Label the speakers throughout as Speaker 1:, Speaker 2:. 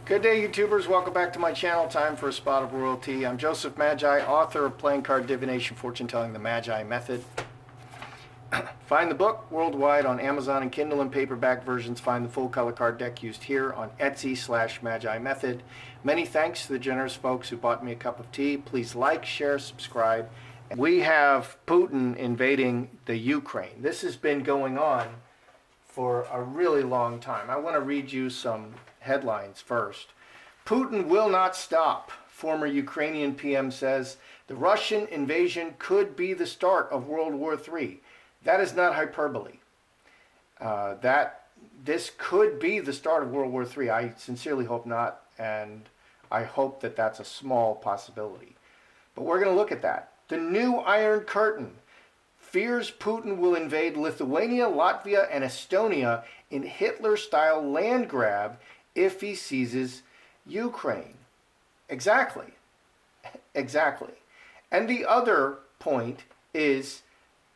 Speaker 1: Good day, YouTubers. Welcome back to my channel. Time for a spot of royalty. I'm Joseph Magi, author of Playing Card Divination, Fortune Telling, the Magi Method. Find the book worldwide on Amazon and Kindle and paperback versions. Find the full color card deck used here on Etsy/Magi Method. Many thanks to the generous folks who bought me a cup of tea. Please like, share, subscribe. We have Putin invading the Ukraine. This has been going on for a really long time. I want to read you some headlines first. Putin will not stop. Former Ukrainian PM says the Russian invasion could be the start of World War III. That is not hyperbole. This could be the start of World War III. I sincerely hope not, and I hope that that's a small possibility. But we're going to look at that. The new Iron Curtain fears Putin will invade Lithuania, Latvia, and Estonia in Hitler-style land grab if he seizes Ukraine. Exactly. And the other point is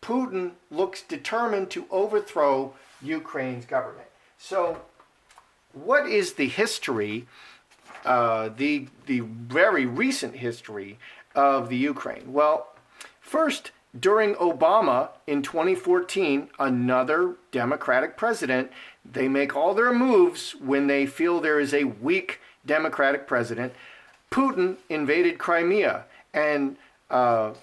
Speaker 1: Putin looks determined to overthrow Ukraine's government. So what is the history, the very recent history of the Ukraine? Well, first, during Obama in 2014, another Democratic president, they make all their moves when they feel there is a weak Democratic president. Putin invaded Crimea, and Obama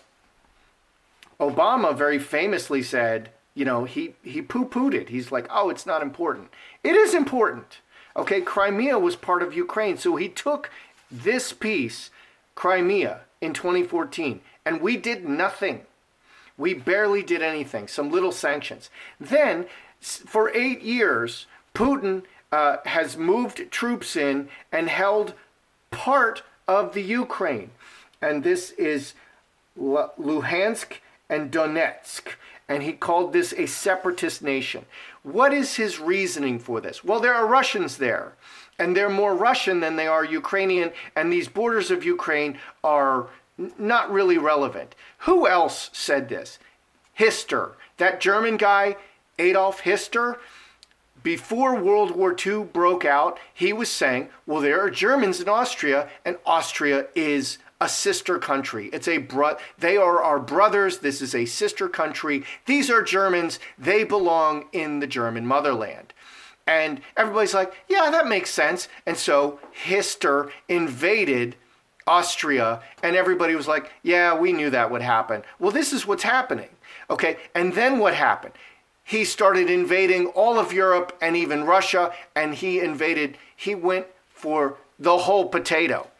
Speaker 1: very famously said, he poo-pooed it. He's like, oh, it's not important. It is important. Okay, Crimea was part of Ukraine, so he took this piece, Crimea, in 2014, and we did nothing. We barely did anything, some little sanctions. Then, for 8 years, Putin has moved troops in and held part of the Ukraine. And this is Luhansk and Donetsk. And he called this a separatist nation. What is his reasoning for this? Well, there are Russians there. And they're more Russian than they are Ukrainian. And these borders of Ukraine are not really relevant. Who else said this? Hister. That German guy, Adolf Hister, before World War II broke out, he was saying, well, there are Germans in Austria, and Austria is a sister country. They are our brothers. This is a sister country. These are Germans. They belong in the German motherland. And everybody's like, yeah, that makes sense. And so Hister invaded Austria, and everybody was like, yeah, we knew that would happen. Well, this is what's happening. Okay, and then what happened? He started invading all of Europe and even Russia, and he went for the whole potato.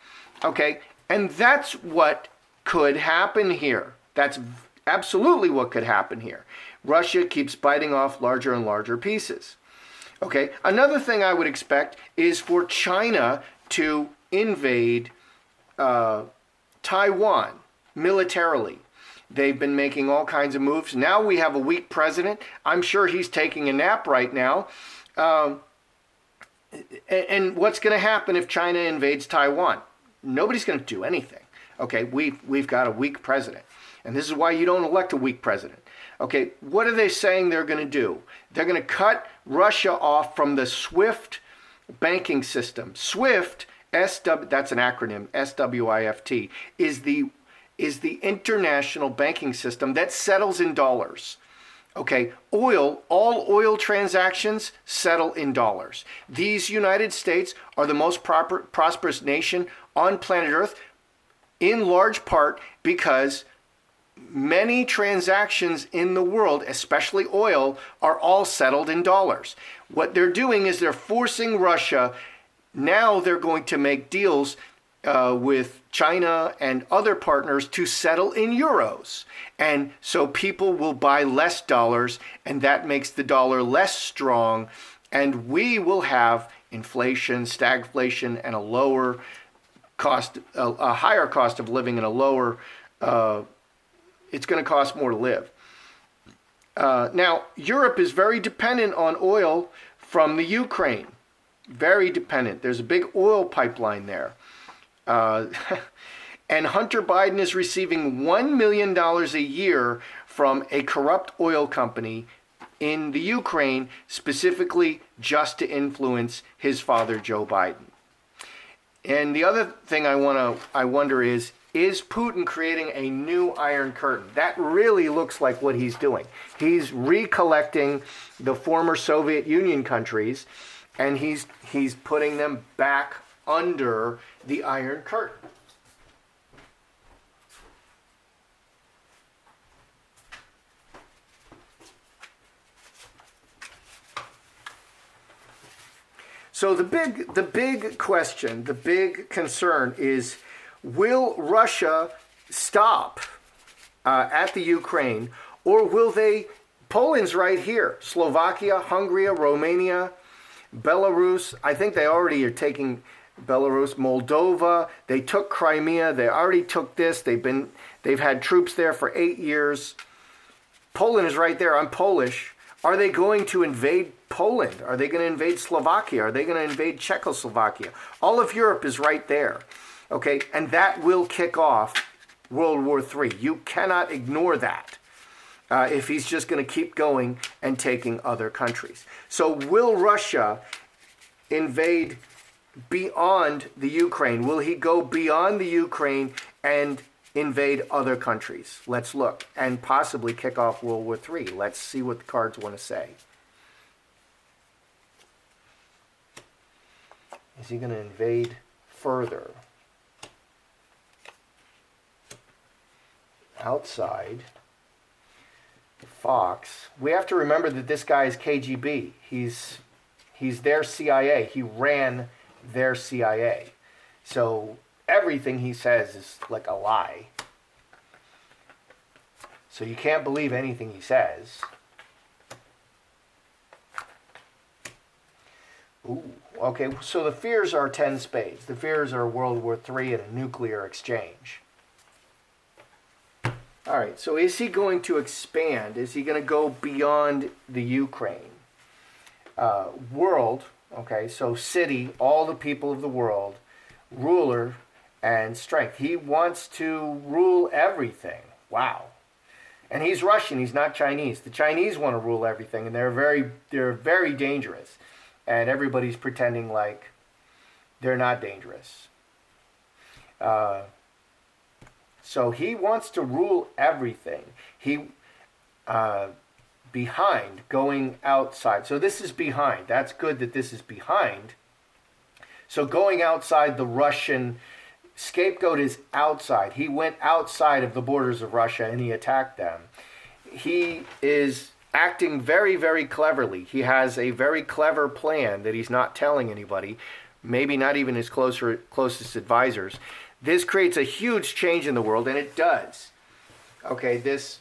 Speaker 1: Okay, and that's what could happen here. That's absolutely what could happen here. Russia keeps biting off larger and larger pieces. Okay, another thing I would expect is for China to invade Taiwan militarily. They've been making all kinds of moves. Now we have a weak president. I'm sure he's taking a nap right now. And what's going to happen if China invades Taiwan? Nobody's going to do anything. Okay, we've got a weak president. And this is why you don't elect a weak president. Okay, what are they saying they're going to do? They're going to cut Russia off from the SWIFT banking system. SWIFT, that's an acronym, SWIFT, is the international banking system that settles in dollars. Okay, all oil transactions settle in dollars. These United States are the most prosperous nation on planet Earth, in large part because many transactions in the world, especially oil, are all settled in dollars. What they're doing is they're forcing Russia. Now they're going to make deals with China and other partners to settle in euros. And so people will buy less dollars, and that makes the dollar less strong. And we will have inflation, stagflation, and a higher cost of living and a lower, it's going to cost more to live. Now, Europe is very dependent on oil from the Ukraine. Very dependent. There's a big oil pipeline there. And Hunter Biden is receiving $1 million a year from a corrupt oil company in the Ukraine, specifically just to influence his father, Joe Biden. And the other thing I wonder is Putin creating a new Iron Curtain? That really looks like what he's doing. He's recollecting the former Soviet Union countries, and he's putting them back under the Iron Curtain. So the big question, the big concern is, will Russia stop at the Ukraine, or will they? Poland's right here. Slovakia, Hungary, Romania, Belarus. I think they already are taking Belarus, Moldova. They took Crimea. They already took this. They've had troops there for 8 years. Poland is right there. I'm Polish. Are they going to invade Poland? Are they going to invade Slovakia? Are they going to invade Czechoslovakia? All of Europe is right there. Okay, and that will kick off World War III. You cannot ignore that if he's just going to keep going and taking other countries. So will Russia invade beyond the Ukraine? Will he go beyond the Ukraine and invade other countries? Let's look, and possibly kick off World War III. Let's see what the cards want to say. Is he going to invade further? Outside. Fox. We have to remember that this guy is KGB. He's their CIA. He ran their CIA. So everything he says is like a lie. So you can't believe anything he says. Ooh, okay, so the fears are 10 spades. The fears are World War III and a nuclear exchange. All right, so is he going to expand? Is he going to go beyond the Ukraine? World, okay, so city, all the people of the world, ruler, and strength. He wants to rule everything. Wow. And he's Russian, he's not Chinese. The Chinese want to rule everything, and they're very dangerous. And everybody's pretending like they're not dangerous. So he wants to rule everything. He behind, going outside. So this is behind. That's good that this is behind. So going outside the Russian scapegoat is outside. He went outside of the borders of Russia and he attacked them. He is acting very cleverly. He has a very clever plan that he's not telling anybody, maybe not even his closest advisors. This creates a huge change in the world, and it does. Okay, this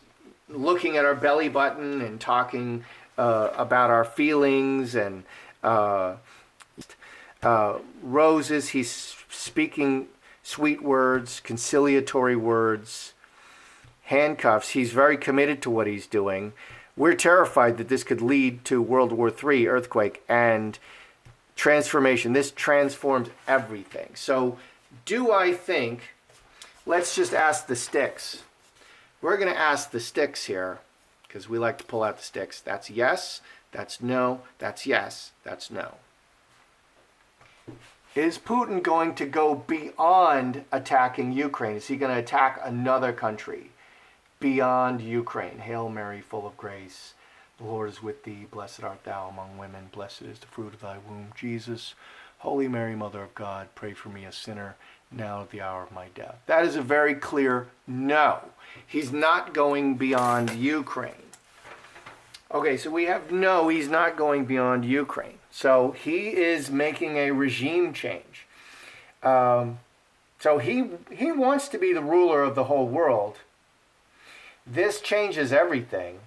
Speaker 1: looking at our belly button and talking about our feelings and roses. He's speaking sweet words, conciliatory words, handcuffs. He's very committed to what he's doing. We're terrified that this could lead to World War III, earthquake, and transformation. This transforms everything. So do I think, let's just ask the sticks. We're going to ask the sticks here because we like to pull out the sticks. That's yes, that's no, that's yes, that's no. Is Putin going to go beyond attacking Ukraine? Is he going to attack another country beyond Ukraine? Hail Mary, full of grace. The Lord is with thee. Blessed art thou among women. Blessed is the fruit of thy womb, Jesus. Holy Mary, Mother of God, pray for me, a sinner, now at the hour of my death. That is a very clear no. He's not going beyond Ukraine. Okay, so we have no, he's not going beyond Ukraine. So he is making a regime change. So he wants to be the ruler of the whole world. This changes everything.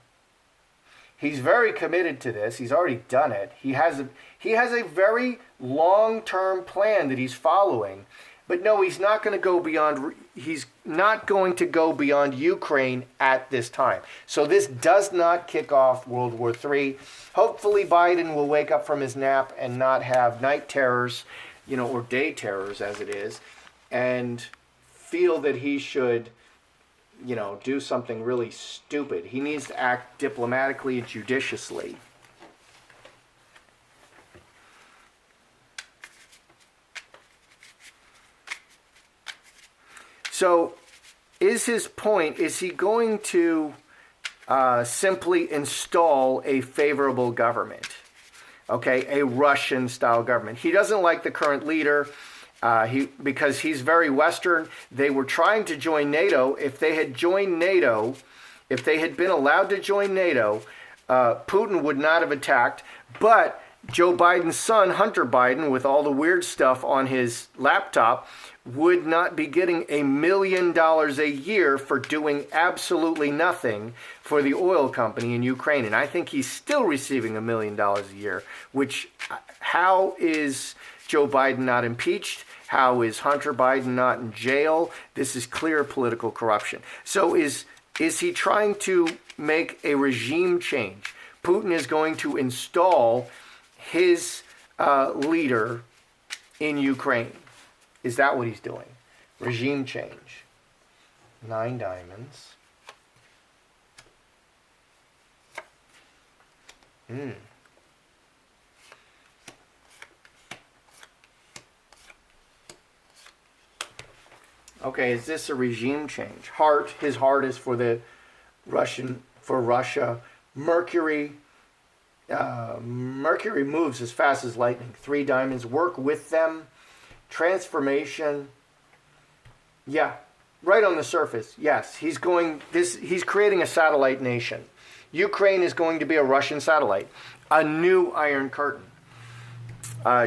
Speaker 1: He's very committed to this. He's already done it. He has a very long-term plan that he's following. But no, he's not going to go beyond. He's not going to go beyond Ukraine at this time. So this does not kick off World War III. Hopefully Biden will wake up from his nap and not have night terrors, or day terrors as it is, and feel that he should, do something really stupid. He needs to act diplomatically and judiciously. So is his point, is he going to simply install a favorable government? Okay, a Russian-style government. He doesn't like the current leader because he's very Western. They were trying to join NATO. If they had joined NATO, if they had been allowed to join NATO, Putin would not have attacked. But Joe Biden's son, Hunter Biden, with all the weird stuff on his laptop, would not be getting $1 million a year for doing absolutely nothing for the oil company in Ukraine. And I think he's still receiving $1 million a year, which, how is Joe Biden not impeached? How is Hunter Biden not in jail? This is clear political corruption. So is he trying to make a regime change? Putin is going to install his leader in Ukraine. Is that what he's doing? Regime change. 9 diamonds. Okay, is this a regime change? Heart, his heart is for the Russia. Mercury. Mercury moves as fast as lightning. 3 diamonds. Work with them. Transformation. Yeah, right on the surface. Yes, he's creating a satellite nation. Ukraine is going to be a Russian satellite. A new Iron Curtain.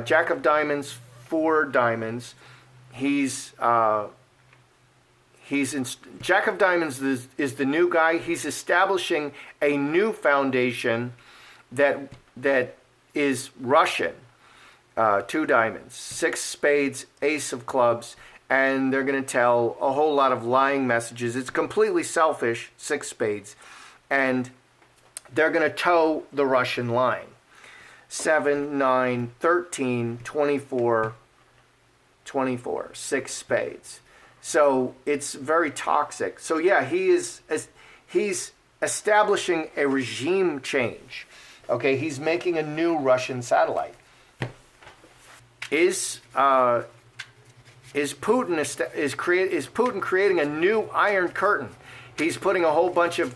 Speaker 1: Jack of Diamonds, 4 diamonds. Jack of Diamonds is the new guy. He's establishing a new foundation that is Russian. 2 diamonds, 6 spades, ace of clubs, and they're going to tell a whole lot of lying messages. It's completely selfish, 6 spades, and they're going to toe the Russian line. 7, 9, 13, 24, 24, 6 spades. So it's very toxic. So yeah, he's establishing a regime change. Okay, he's making a new Russian satellite. Is Putin creating a new Iron Curtain? He's putting a whole bunch of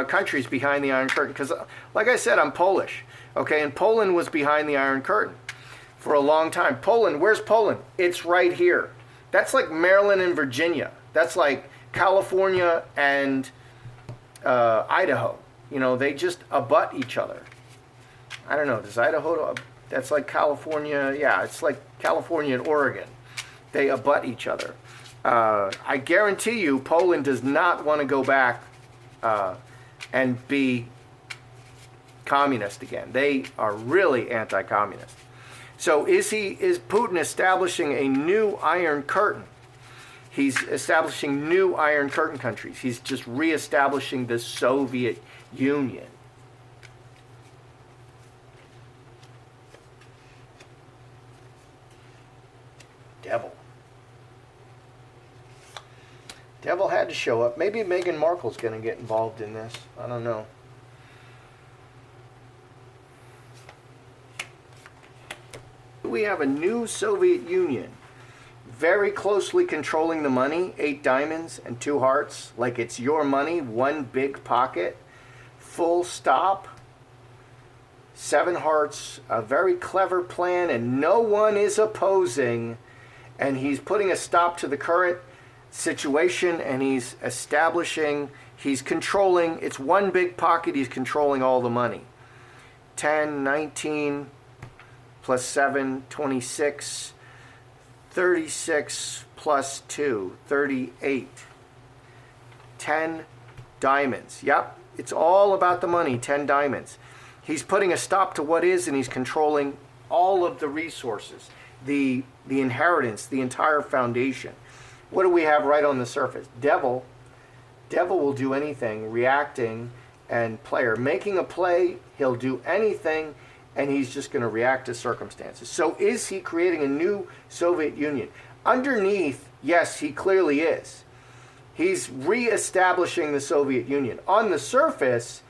Speaker 1: countries behind the Iron Curtain because, like I said, I'm Polish. Okay, and Poland was behind the Iron Curtain for a long time. Poland, where's Poland? It's right here. That's like Maryland and Virginia. That's like California and Idaho. You know, they just abut each other. I don't know. Does Idaho? That's like California. Yeah, it's like California and Oregon. They abut each other. I guarantee you, Poland does not want to go back and be communist again. They are really anti-communist. So is Putin establishing a new Iron Curtain? He's establishing new Iron Curtain countries. He's just reestablishing the Soviet Union. Devil had to show up. Maybe Meghan Markle's going to get involved in this. I don't know. We have a new Soviet Union. Very closely controlling the money. 8 diamonds and 2 hearts. Like it's your money. 1 big pocket. Full stop. 7 hearts. A very clever plan. And no one is opposing. And he's putting a stop to the current situation, and he's controlling, it's 1 big pocket, he's controlling all the money. 10, 19, plus 7, 26, 36, plus 2, 38. 10 diamonds. Yep, it's all about the money, 10 diamonds. He's putting a stop to what is, and he's controlling all of the resources, the inheritance, the entire foundation. What do we have right on the surface? Devil will do anything, reacting and player. Making a play, he'll do anything, and he's just going to react to circumstances. So is he creating a new Soviet Union? Underneath, yes, he clearly is. He's reestablishing the Soviet Union. On the surface,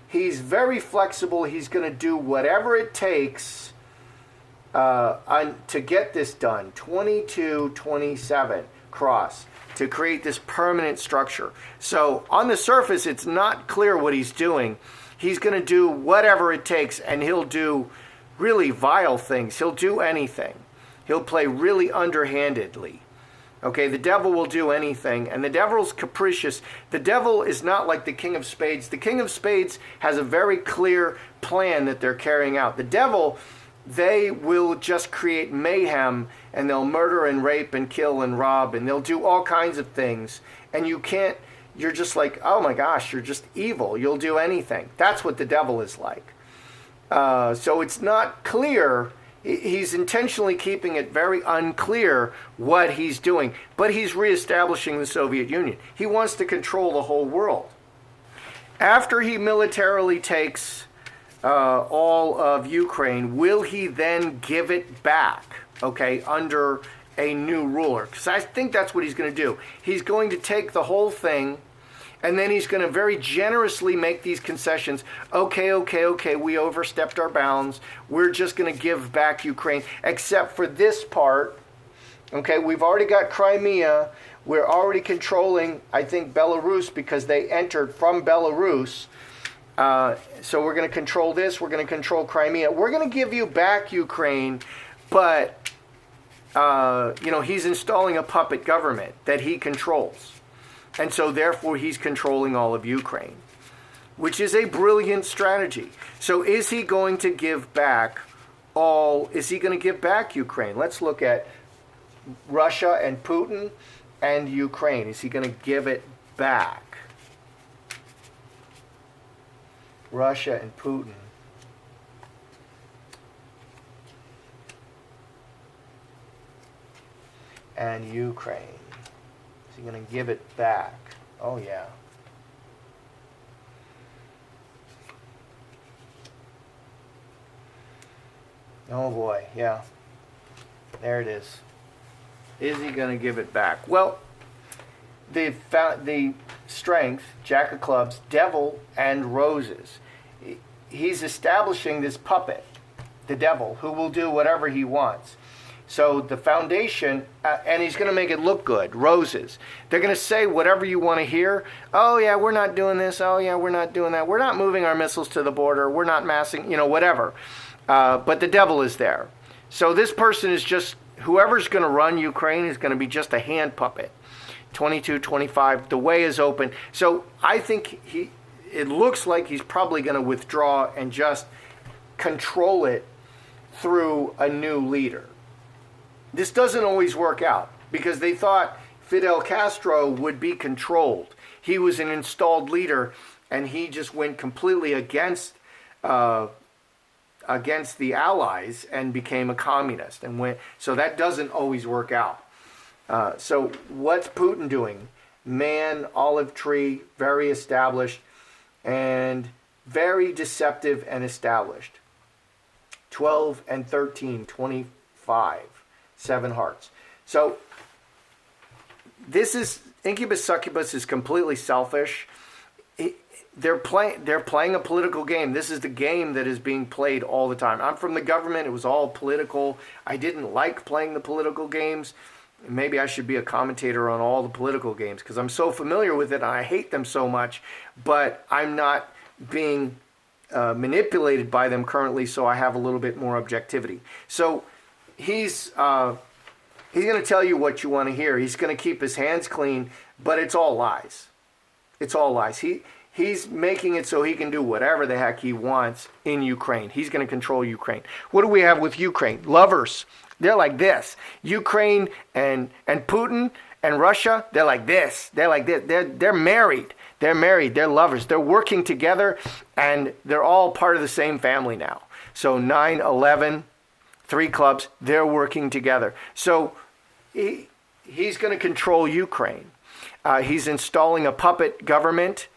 Speaker 1: he's very flexible. He's going to do whatever it takes to get this done, 2227 cross, to create this permanent structure. So on the surface, it's not clear what he's doing. He's going to do whatever it takes, and he'll do really vile things. He'll do anything. He'll play really underhandedly. Okay, the devil will do anything, and the devil's capricious. The devil is not like the King of Spades. The King of Spades has a very clear plan that they're carrying out. The devil, they will just create mayhem, and they'll murder and rape and kill and rob, and they'll do all kinds of things. And you're just like, oh my gosh, you're just evil. You'll do anything. That's what the devil is like. So it's not clear. He's intentionally keeping it very unclear what he's doing. But he's reestablishing the Soviet Union. He wants to control the whole world. After he militarily takes all of Ukraine, will he then give it back, okay, under a new ruler? Because I think that's what he's going to do. He's going to take the whole thing, and then he's going to very generously make these concessions. Okay, we overstepped our bounds. We're just going to give back Ukraine, except for this part. Okay, we've already got Crimea. We're already controlling, I think, Belarus, because they entered from Belarus. So we're going to control this. We're going to control Crimea. We're going to give you back Ukraine, but he's installing a puppet government that he controls. And so therefore he's controlling all of Ukraine, which is a brilliant strategy. So is he going to give back Ukraine? Let's look at Russia and Putin and Ukraine. Is he going to give it back? Russia and Putin. And Ukraine. Is he going to give it back? Oh, yeah. Oh, boy. Yeah. There it is. Is he going to give it back? Well, the strength, Jack of Clubs, Devil, and Roses. He's establishing this puppet, the devil, who will do whatever he wants. So the foundation, and he's going to make it look good, roses. They're going to say whatever you want to hear. Oh, yeah, we're not doing this. Oh, yeah, we're not doing that. We're not moving our missiles to the border. We're not massing, whatever. But the devil is there. So this person is just, whoever's going to run Ukraine is going to be just a hand puppet. 22, 25, the way is open. So I think it looks like he's probably going to withdraw and just control it through a new leader. This doesn't always work out because they thought Fidel Castro would be controlled. He was an installed leader, and he just went completely against the Allies and became a communist. So that doesn't always work out. So what's Putin doing? Man, olive tree, very established, and very deceptive and established. 12 and 13, 25. 7 hearts. So this is Incubus Succubus is completely selfish. They're playing a political game. This is the game that is being played all the time. I'm from the government. It was all political. I didn't like playing the political games. Maybe I should be a commentator on all the political games because I'm so familiar with it and I hate them so much, but I'm not being manipulated by them currently, so I have a little bit more objectivity. So he's going to tell you what you want to hear. He's going to keep his hands clean, but it's all lies. It's all lies. He's making it so he can do whatever the heck he wants in Ukraine. He's going to control Ukraine. What do we have with Ukraine? Lovers. They're like this. Ukraine and Putin and Russia, they're like this. They're like this. They're married. They're married. They're lovers. They're working together, and they're all part of the same family now. So 9, 11... 3 clubs, they're working together. So he's going to control Ukraine. He's installing a puppet government,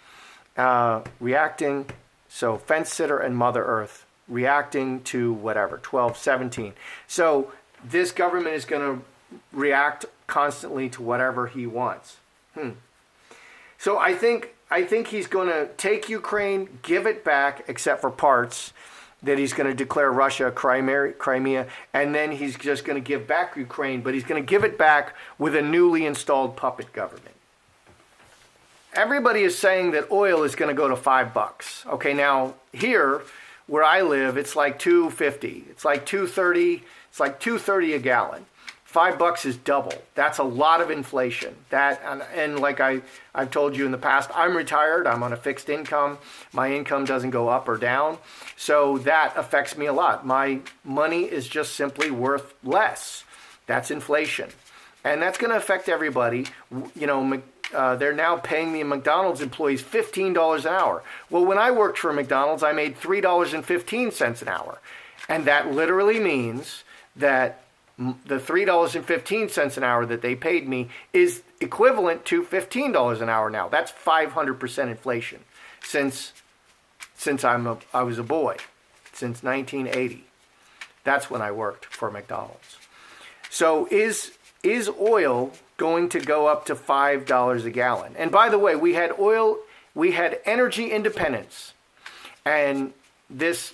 Speaker 1: reacting, so Fence Sitter and Mother Earth, reacting to whatever, 12, 17. So this government is going to react constantly to whatever he wants. So I think he's going to take Ukraine, give it back, except for parts, that he's going to declare Russia Crimea, and then he's just going to give back Ukraine, but he's going to give it back with a newly installed puppet government. Everybody is saying that oil is going to go to $5. Okay, now here where I live, it's like $2.50. It's like $2.30. It's like $2.30 a gallon. $5 is double. That's a lot of inflation. That and like I've told you in the past, I'm retired. I'm on a fixed income. My income doesn't go up or down, so that affects me a lot. My money is just simply worth less. That's inflation, and that's going to affect everybody. You know, they're now paying the McDonald's employees $15 an hour. Well, when I worked for McDonald's, I made $3.15 an hour, and that literally means that the $3.15 an hour that they paid me is equivalent to $15 an hour now. That's 500% inflation since I was a boy, since 1980. That's when I worked for McDonald's. So is oil going to go up to $5 a gallon? And by the way, we had energy independence, and this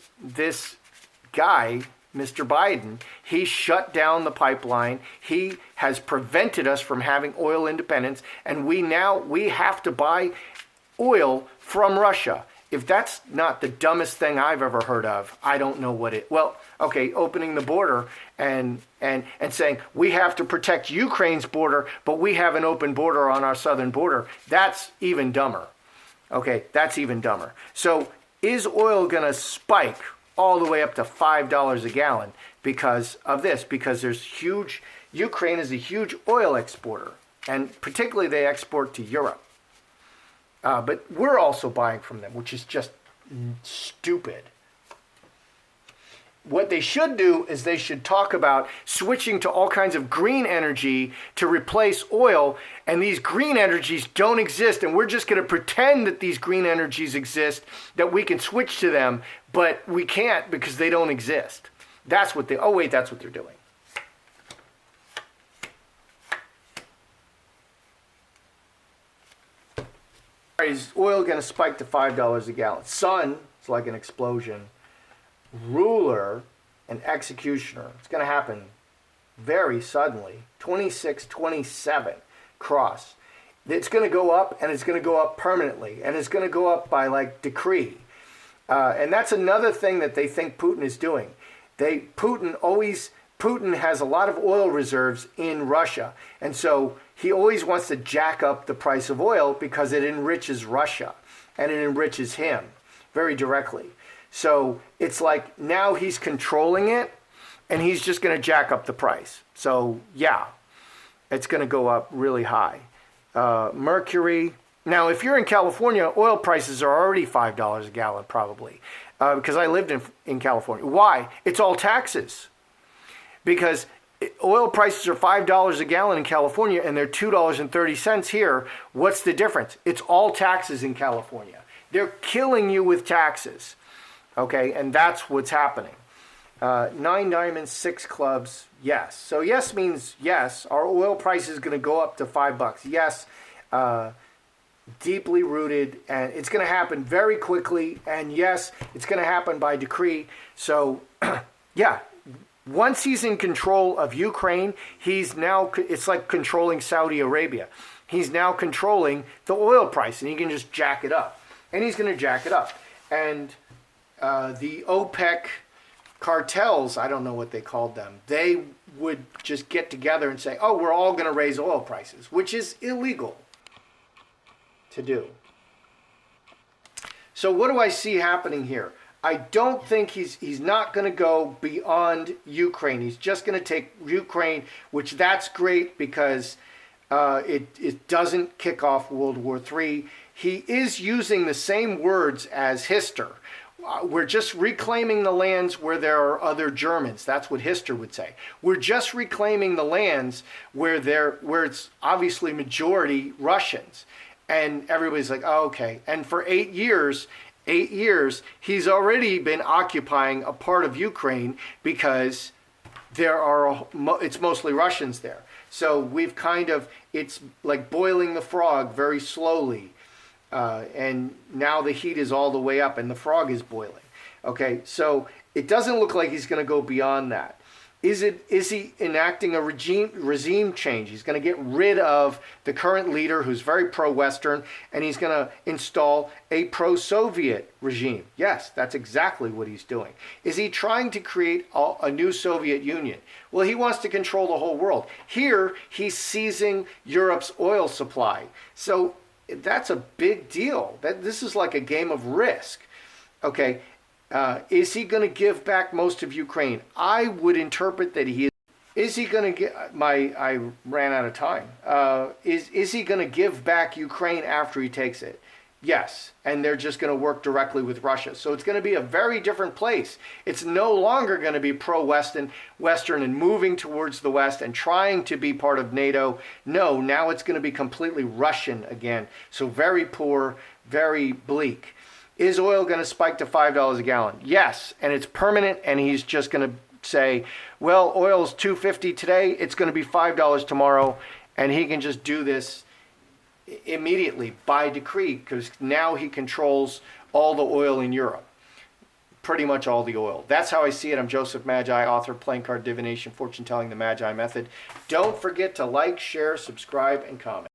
Speaker 1: guy, Mr. Biden, he shut down the pipeline. He has prevented us from having oil independence, and we have to buy oil from Russia. If that's not the dumbest thing I've ever heard of, I don't know what it. Well, okay, opening the border and saying we have to protect Ukraine's border, but we have an open border on our southern border. That's even dumber. Okay, that's even dumber. So is oil going to spike all the way up to $5 a gallon because of this? Because Ukraine is a huge oil exporter, and particularly they export to Europe. But we're also buying from them, which is just stupid. What they should do is they should talk about switching to all kinds of green energy to replace oil, and these green energies don't exist, and we're just going to pretend that these green energies exist, that we can switch to them, but we can't because they don't exist. That's what that's what they're doing. Is oil going to spike to $5 a gallon? Sun is like an explosion. Ruler and executioner. It's going to happen very suddenly. 26, 27 cross. It's going to go up, and it's going to go up permanently, and it's going to go up by like decree. And that's another thing that they think Putin is doing. Putin has a lot of oil reserves in Russia, and so he always wants to jack up the price of oil because it enriches Russia, and it enriches him very directly. So it's like now he's controlling it, and he's just going to jack up the price. So yeah, it's going to go up really high. Mercury. Now, if you're in California, oil prices are already $5 a gallon probably, because I lived in California. Why? It's all taxes. Because oil prices are $5 a gallon in California, and they're $2.30 here. What's the difference? It's all taxes in California. They're killing you with taxes. Okay, and that's what's happening. 9 diamonds, 6 clubs, yes. So yes means yes. Our oil price is going to go up to $5. Yes, deeply rooted, and it's going to happen very quickly. And yes, it's going to happen by decree. So yeah, once he's in control of Ukraine, it's like controlling Saudi Arabia. He's now controlling the oil price, and he can just jack it up. And he's going to jack it up. And the OPEC cartels, I don't know what they called them, they would just get together and say, oh, we're all going to raise oil prices, which is illegal to do. So what do I see happening here? I don't think he's not going to go beyond Ukraine. He's just going to take Ukraine, which that's great because it doesn't kick off World War III. He is using the same words as Hister. We're just reclaiming the lands where there are other Germans. That's what Hister would say. We're just reclaiming the lands where it's obviously majority Russians. And everybody's like, oh, okay. And for 8 years, he's already been occupying a part of Ukraine because it's mostly Russians there. So it's like boiling the frog very slowly. And now the heat is all the way up and the frog is boiling. Okay, so it doesn't look like he's going to go beyond that. Is he enacting a regime change? He's going to get rid of the current leader who's very pro-Western, and he's going to install a pro-Soviet regime. Yes, that's exactly what he's doing. Is he trying to create a new Soviet Union? Well, he wants to control the whole world. Here, he's seizing Europe's oil supply. So that's a big deal. This is like a game of Risk. Okay. Is he going to give back most of Ukraine? I would interpret that he is. Is he going to get I ran out of time. Is he going to give back Ukraine after he takes it? Yes, and they're just going to work directly with Russia. So it's going to be a very different place. It's no longer going to be pro-Western and moving towards the West and trying to be part of NATO. No, now it's going to be completely Russian again. So very poor, very bleak. Is oil going to spike to $5 a gallon? Yes, and it's permanent, and he's just going to say, well, oil's $2.50 today, it's going to be $5 tomorrow, and he can just do this immediately by decree because now he controls all the oil in Europe. Pretty much all the oil. That's how I see it. I'm Joseph Magi, author of Playing Card Divination, Fortune Telling the Magi Method. Don't forget to like, share, subscribe, and comment.